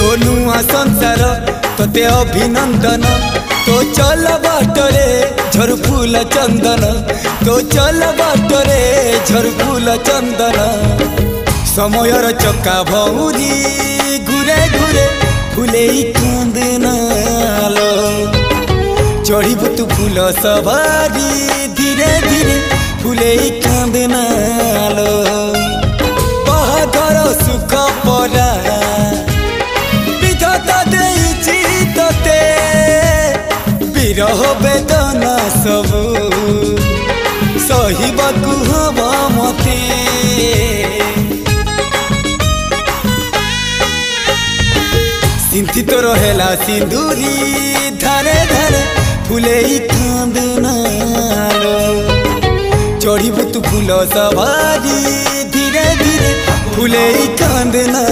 तो नुआ संसार तोते अभिनंदन तो चल बाटरे झर फूल चंदन तो चल बाटरे झर फूल चंदन समयर चक्का भौरी घुरे घुरे फूले कांदनालो चढ़ीबु तू फूल सवारी धीरे धीरे फूले कांदनालो बाहाघर सुख परा विधाता देइछि तोते विरह वेदना सबु सहिबाकु हवा मते सिंथी तो रहेला सिंदूरी धारे धारे फूले कांदनालो चढ़ीबु तू फूल सवारी धीरे धीरे फूले कांदना।